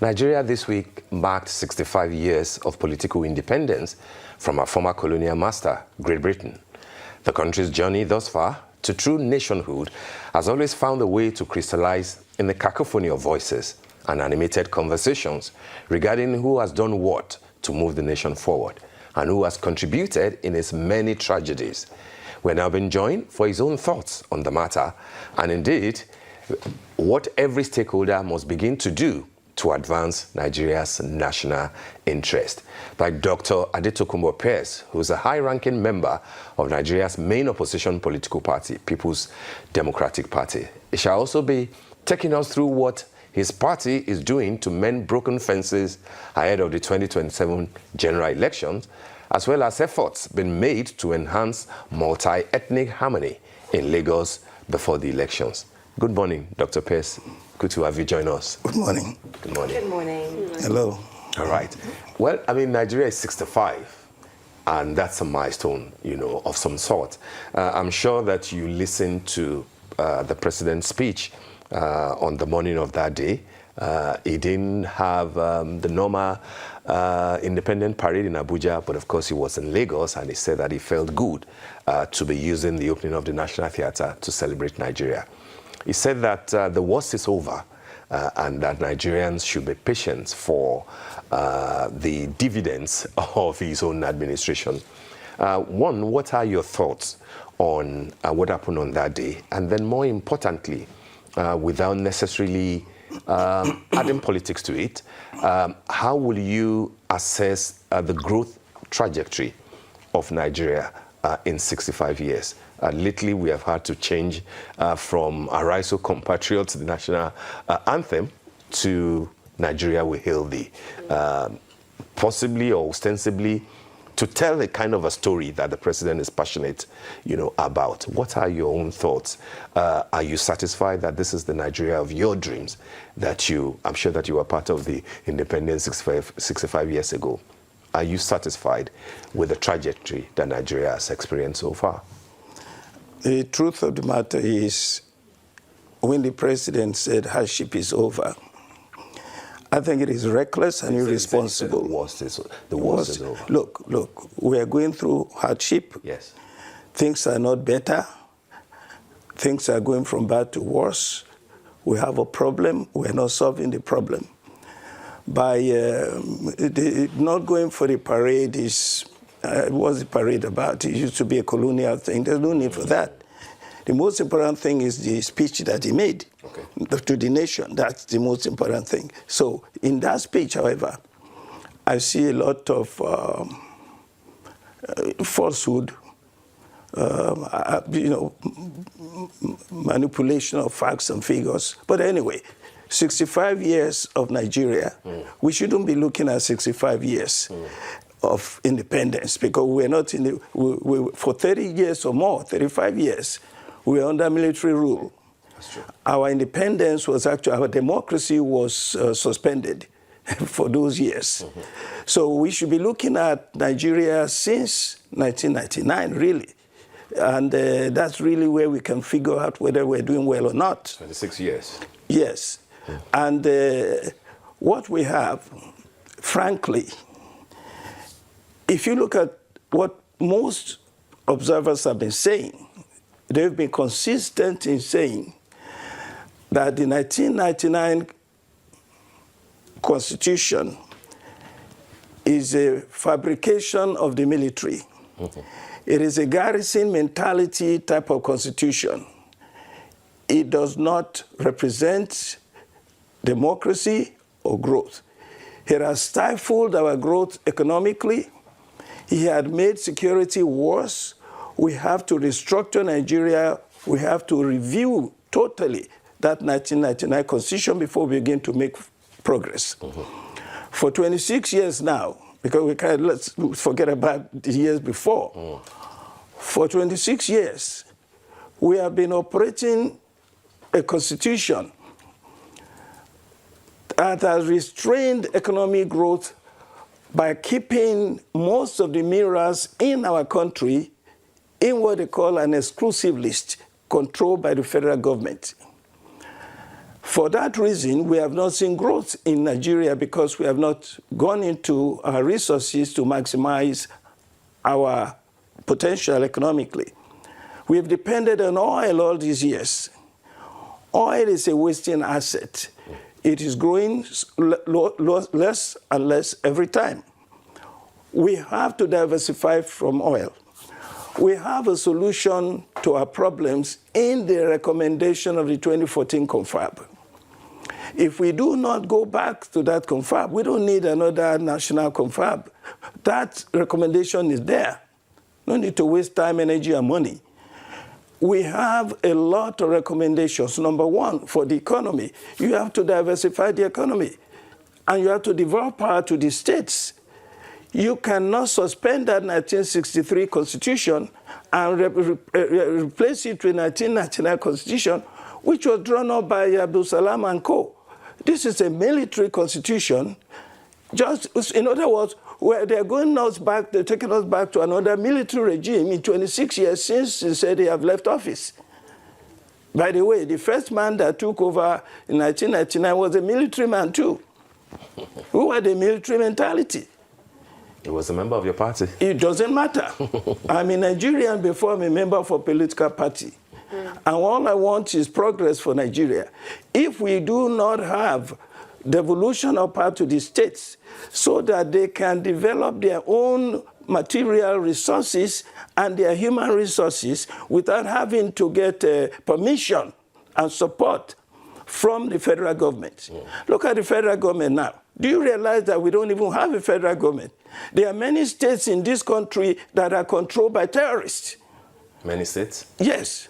Nigeria this week marked 65 years of political independence from our former colonial master, Great Britain. The country's journey thus far to true nationhood has always found a way to crystallize in the cacophony of voices and animated conversations regarding who has done what to move the nation forward and who has contributed in its many tragedies. We're now being joined for his own thoughts on the matter and indeed what every stakeholder must begin to do to advance Nigeria's national interest. By Dr. Adetokunbo Pearse, who is a high-ranking member of Nigeria's main opposition political party, People's Democratic Party. He shall also be taking us through what his party is doing to mend broken fences ahead of the 2027 general elections, as well as efforts being made to enhance multi-ethnic harmony in Lagos before the elections. Good morning, Dr. Pearse. Good to have you join us. Good morning. Good morning. Good morning. Hello. All right. Well, I mean, Nigeria is 65, and that's a milestone, of some sort. I'm sure that you listened to the president's speech on the morning of that day. He didn't have the normal independent parade in Abuja, but of course he was in Lagos, and he said that he felt good to be using the opening of the National Theatre to celebrate Nigeria. He said that the worst is over and that Nigerians should be patient for the dividends of his own administration. One, what are your thoughts on what happened on that day? And then more importantly, without necessarily adding politics to it, how will you assess the growth trajectory of Nigeria in 65 years? Lately, we have had to change from Arise O Compatriots, the national anthem, to Nigeria We Hail Thee, possibly or ostensibly to tell a kind of a story that the president is passionate, about. What are your own thoughts? Are you satisfied that this is the Nigeria of your dreams that I'm sure that you were part of the independence 65 years ago. Are you satisfied with the trajectory that Nigeria has experienced so far? The truth of the matter is, when the president said hardship is over, I think it is reckless and irresponsible. The worst is over. Look, we are going through hardship. Yes. Things are not better. Things are going from bad to worse. We have a problem. We are not solving the problem. By not going for the parade is, what's the parade about? It used to be a colonial thing. There's no need for that. The most important thing is the speech that he made to the nation. That's the most important thing. So in that speech, however, I see a lot of falsehood, manipulation of facts and figures. But anyway, 65 years of Nigeria, we shouldn't be looking at 65 years of independence, because we're not in the, for 30 years or more, 35 years, we were under military rule. That's true. Our independence was actually, our democracy was suspended for those years. So we should be looking at Nigeria since 1999, really. And that's really where we can figure out whether we're doing well or not. 26 years. Yes. And what we have, frankly, if you look at what most observers have been saying, they've been consistent in saying that the 1999 Constitution is a fabrication of the military. It is a garrison mentality type of constitution. It does not represent democracy or growth. It has stifled our growth economically. He had made security worse. We have to restructure Nigeria. We have to review totally that 1999 Constitution before we begin to make progress. For 26 years now, because we can't, let's forget about the years before. For 26 years, we have been operating a constitution that has restrained economic growth by keeping most of the minerals in our country in what they call an exclusive list controlled by the federal government. For that reason, we have not seen growth in Nigeria because we have not gone into our resources to maximize our potential economically. We've depended on oil all these years. Oil is a wasting asset. It is growing less and less every time. We have to diversify from oil. We have a solution to our problems in the recommendation of the 2014 confab. If we do not go back to that confab, we don't need another national confab. That recommendation is there. No need to waste time, energy, and money. We have a lot of recommendations. Number one, for the economy, you have to diversify the economy, and you have to devolve power to the states. You cannot suspend that 1963 constitution and replace it with 1999 constitution, which was drawn up by Abdul Salam and co. This is a military constitution. Just, in other words, where they're going us back, they're taking us back to another military regime in 26 years since they said they have left office. By the way, the first man that took over in 1999 was a military man too, who had a military mentality. He was a member of your party. It doesn't matter. I'm a Nigerian before I'm a member of a political party. And all I want is progress for Nigeria. If we do not have devolution of power to the states so that they can develop their own material resources and their human resources without having to get permission and support from the federal government. Look at the federal government now. Do you realize that we don't even have a federal government? There are many states in this country that are controlled by terrorists. Many states? Yes.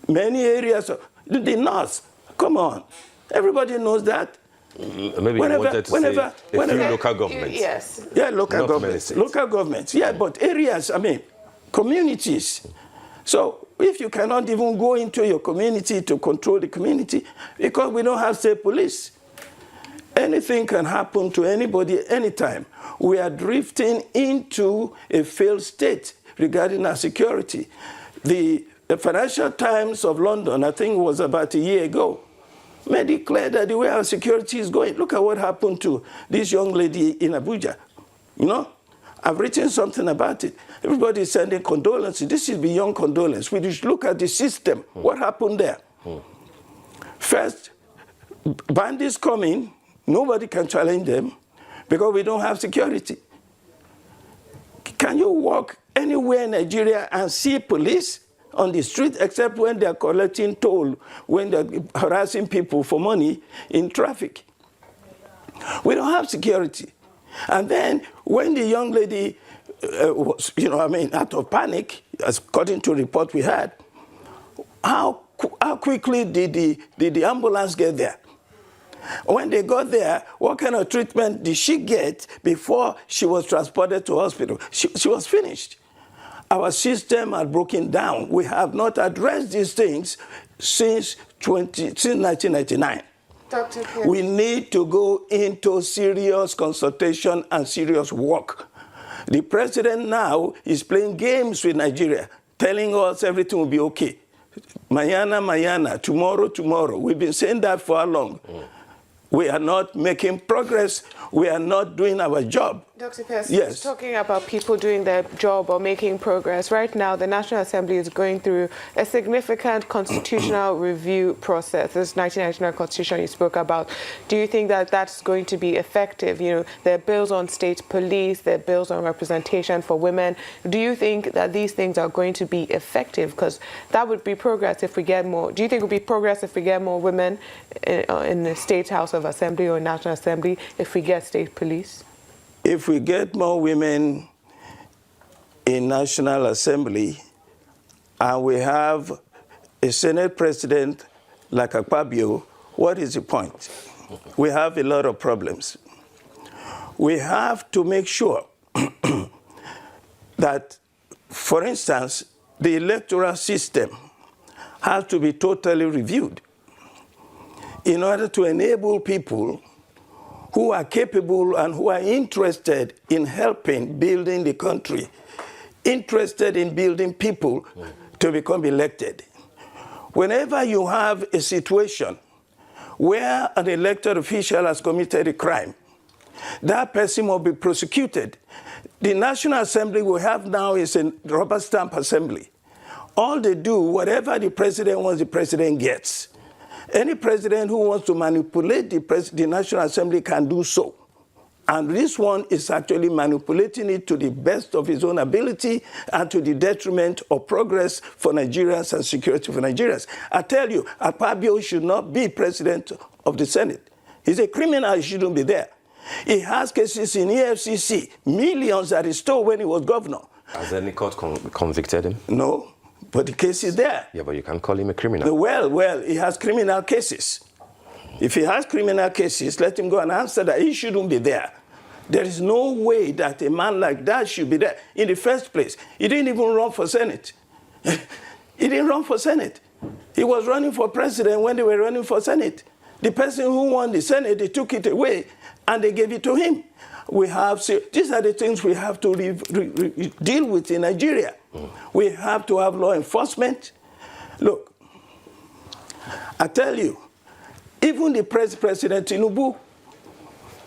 Many areas of the north. Come on. Everybody knows that. Maybe you wanted to say a few local governments. Yes. Yeah, local governments. Local governments. Yeah, but areas, I mean, communities. So if you cannot even go into your community to control the community, because we don't have state police, anything can happen to anybody anytime. We are drifting into a failed state regarding our security. The Financial Times of London, I think it was about a year ago, made it clear that the way our security is going, look at what happened to this young lady in Abuja. You know, I've written something about it. Everybody is sending condolences. This is beyond condolence. We should look at the system. What happened there? First, bandits come in, nobody can challenge them because we don't have security. Can you walk anywhere in Nigeria and see police on the street except when they're collecting toll, when they're harassing people for money in traffic? We don't have security. And then when the young lady was, out of panic, according to a report we had, how quickly did the ambulance get there? When they got there, what kind of treatment did she get before she was transported to hospital? She was finished. Our system had broken down. We have not addressed these things since 1999. Dr. Pearse. We need to go into serious consultation and serious work. The president now is playing games with Nigeria, telling us everything will be okay. Mañana, tomorrow. We've been saying that for how long? We are not making progress. We are not doing our job. Dr. Pearse, yes. Talking about people doing their job or making progress, right now the National Assembly is going through a significant constitutional review process. This 1999 constitution you spoke about. Do you think that that's going to be effective? There are bills on state police, there are bills on representation for women. Do you think that these things are going to be effective? Because that would be progress if we get more. Do you think it would be progress if we get more women in the State House of Assembly or National Assembly if we get state police? If we get more women in National Assembly and we have a Senate president like Akpabio, what is the point? We have a lot of problems. We have to make sure that, for instance, the electoral system has to be totally reviewed in order to enable people who are capable and who are interested in helping building the country, interested in building people to become elected. Whenever you have a situation where an elected official has committed a crime, that person will be prosecuted. The National Assembly we have now is a rubber stamp assembly. All they do, whatever the president wants, the president gets. Any president who wants to manipulate the National Assembly can do so. And this one is actually manipulating it to the best of his own ability and to the detriment of progress for Nigerians and security for Nigerians. I tell you, Akpabio should not be president of the Senate. He's a criminal, he shouldn't be there. He has cases in EFCC, millions that he stole when he was governor. Has any court convicted him? No, but the case is there. Yeah, but you can't call him a criminal. Well, he has criminal cases. If he has criminal cases, let him go and answer that. He shouldn't be there. There is no way that a man like that should be there. In the first place, he didn't even run for Senate. He didn't run for Senate. He was running for president when they were running for Senate. The person who won the Senate, they took it away and they gave it to him. These are the things we have to deal with in Nigeria. We have to have law enforcement. Look, I tell you, even the President Tinubu,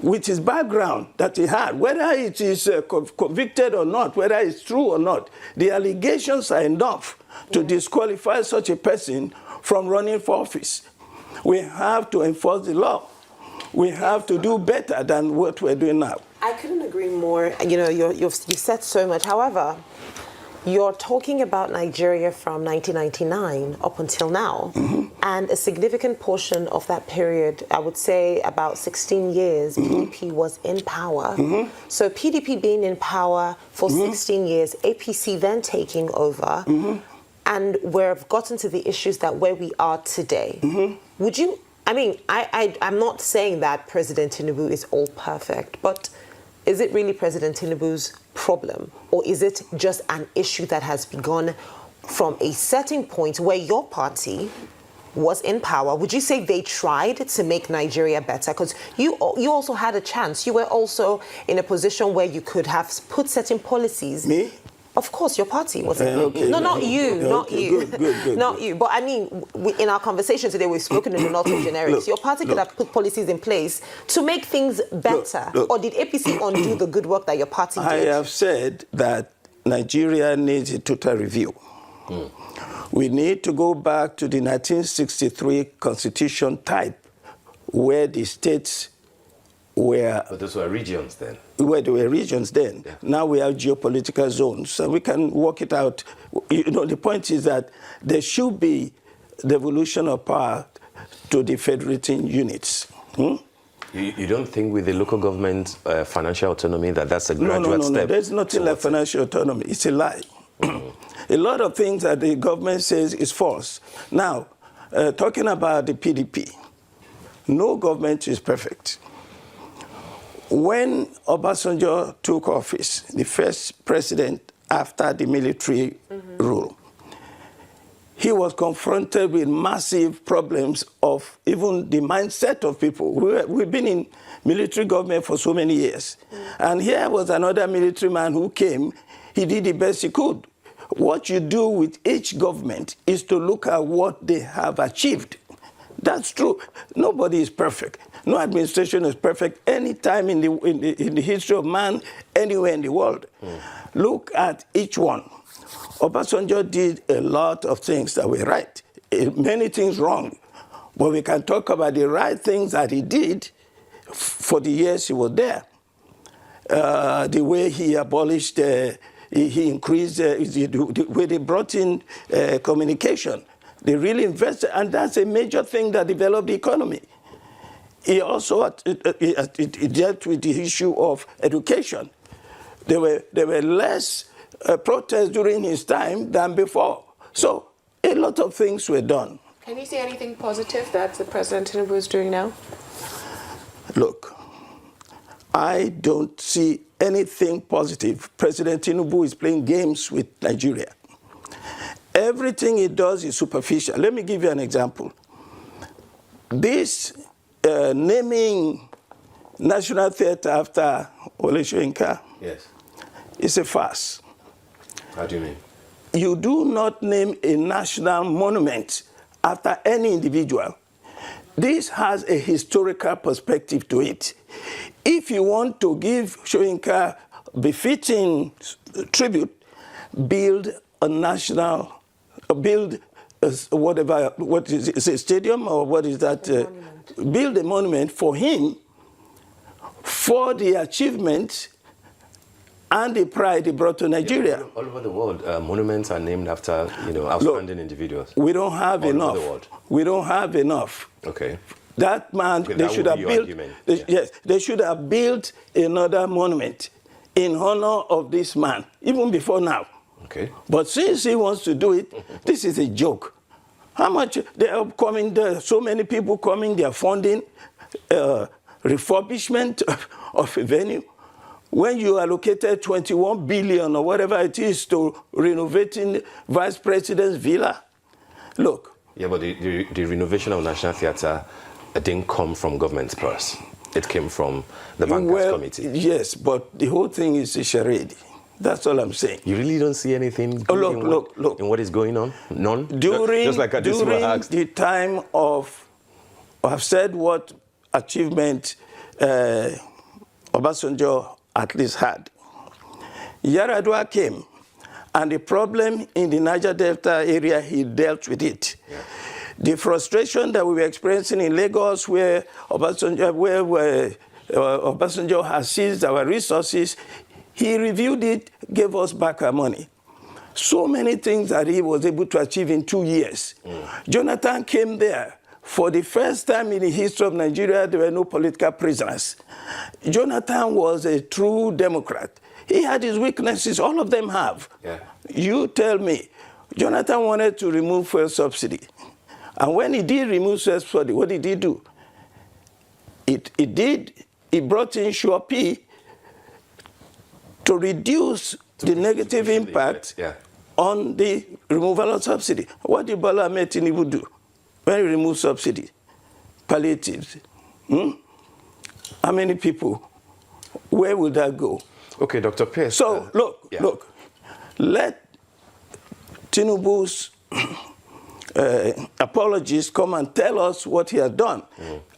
with his background that he had, whether it is convicted or not, whether it's true or not, the allegations are enough to disqualify such a person from running for office. We have to enforce the law. We have to do better than what we're doing now. I couldn't agree more. You know, you've said so much. However, you're talking about Nigeria from 1999 up until now, and a significant portion of that period, I would say about 16 years, PDP was in power. So PDP being in power for 16 years, APC then taking over, and we've gotten to the issues that where we are today. Would you, I mean, I'm not saying that President Tinubu is all perfect, but is it really President Tinubu's problem? Or is it just an issue that has begun from a certain point where your party was in power? Would you say they tried to make Nigeria better? Because you also had a chance. You were also in a position where you could have put certain policies. Me? Of course, your party was. Okay, no, not you, not you, good, not you. But I mean, in our conversation today, we've spoken in the not of generics. Your party could have put policies in place to make things better. Or did APC undo the good work that your party did? I have said that Nigeria needs a total review. We need to go back to the 1963 constitution type, where the states were... But those were regions then. Where there were regions then. Yeah. Now we have geopolitical zones, so we can work it out. You know, the point is that there should be the evolution of power to the federating units. You don't think with the local government financial autonomy that's a gradual step? No, there's nothing like financial autonomy. It's a lie. A lot of things that the government says is false. Now, talking about the PDP, no government is perfect. When Obasanjo took office, the first president after the military rule, he was confronted with massive problems of even the mindset of people. We've been in military government for so many years. And here was another military man who came. He did the best he could. What you do with each government is to look at what they have achieved. That's true. Nobody is perfect. No administration is perfect any time in the history of man, anywhere in the world. Look at each one. Obasanjo did a lot of things that were right, many things wrong. But we can talk about the right things that he did for the years he was there. The way he abolished, he increased, the way they brought in communication. They really invested, and that's a major thing that developed the economy. He also dealt with the issue of education. There were less protests during his time than before. So a lot of things were done. Can you see anything positive that the President Tinubu is doing now? Look, I don't see anything positive. President Tinubu is playing games with Nigeria. Everything he does is superficial. Let me give you an example. This naming National Theatre after Wole Soyinka is a farce. How do you mean? You do not name a national monument after any individual. this has a historical perspective to it. If you want to give Soyinka befitting tribute, build a national, build whatever, what is it, a stadium or what is that? Build a monument for him for the achievement and the pride he brought to Nigeria. Yeah, all over the world, monuments are named after, outstanding individuals. We don't have enough. We don't have enough. Okay. That man, they should have built. Yes, they should have built another monument in honor of this man, even before now. Okay. But since he wants to do it, this is a joke. How much they are coming there? So many people coming. They are funding refurbishment of a venue. When you allocated 21 billion or whatever it is to renovating Vice President's villa, look. Yeah, but the renovation of National Theatre didn't come from government's purse. It came from the bankers committee. Yes, but the whole thing is a charade. That's all I'm saying. You really don't see anything in what is going on? None? During Just like the time of, I've said what achievement Obasanjo at least had. Yaradua came, and the problem in the Niger Delta area, he dealt with it. Yeah. The frustration that we were experiencing in Lagos, where Obasanjo has seized our resources, he reviewed it, gave us back our money. So many things that he was able to achieve in 2 years. Jonathan came there. For the first time in the history of Nigeria, there were no political prisoners. Jonathan was a true Democrat. He had his weaknesses, all of them have. Yeah. You tell me, Jonathan wanted to remove fuel subsidy. And when he did remove fuel subsidy, what did he do? He brought in Shuapi to reduce the negative impact on the removal of subsidy. What did Bola Ahmed Tinubu do when he removed subsidy? Palliatives. How many people? Where will that go? Okay, Dr. Pearse. So, look, let Tinubu's apologies come and tell us what he has done.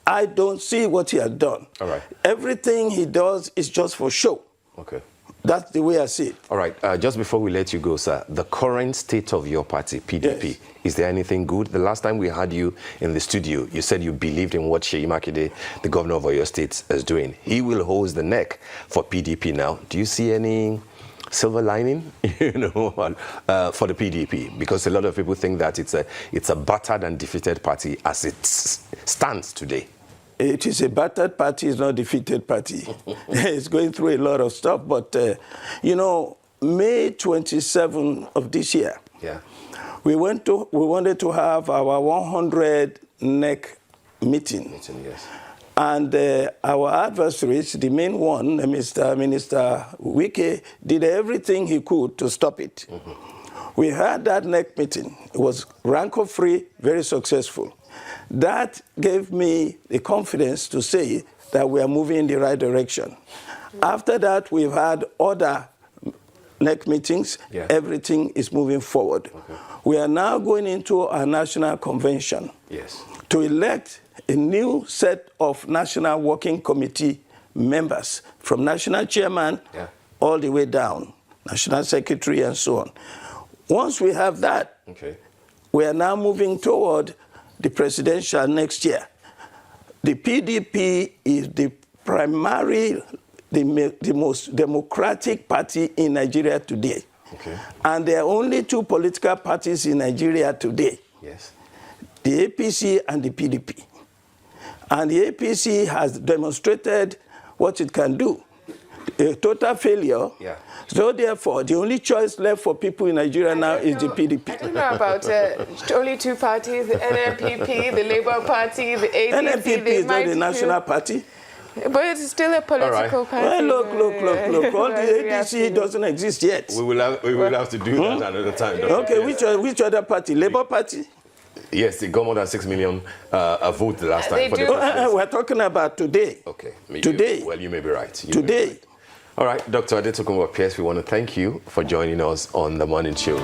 I don't see what he has done. All right. Everything he does is just for show. Okay. That's the way I see it. All right. Just before we let you go, sir, the current state of your party, PDP, is there anything good? The last time we had you in the studio, you said you believed in what Seyi Makinde, the governor of Oyo State, is doing. He will hold the neck for PDP now. Do you see any silver lining, for the PDP? Because a lot of people think that it's a battered and defeated party as it stands today. It is a battered party, it's not a defeated party. It's going through a lot of stuff. But, May 27 of this year, we wanted to have our 100 NEC meeting. And our adversaries, the main one, Minister Wike, did everything he could to stop it. We had that NEC meeting. It was rancor-free, very successful. That gave me the confidence to say that we are moving in the right direction. After that, we've had other NEC meetings. Everything is moving forward. We are now going into a national convention to elect a new set of National Working Committee members, from national chairman all the way down, national secretary and so on. Once we have that, we are now moving toward the presidential next year. The PDP is the most democratic party in Nigeria today. And there are only two political parties in Nigeria today. The APC and the PDP. And the APC has demonstrated what it can do. A total failure. So therefore, the only choice left for people in Nigeria now is the PDP. I don't know about only two parties, the NNPP, the Labour Party, the ADC. NNPP is not a national party. But it's still a political party. Well, look. All the ADC doesn't exist yet. We will have to do that another time. Okay, which other party? Labour Party? Yes, they got more than 6 million votes the last time. We're talking about today. Okay. Today. Well, you may be right. Today. All right, Dr. Adetokunbo Pearse, we want to thank you for joining us on The Morning Show.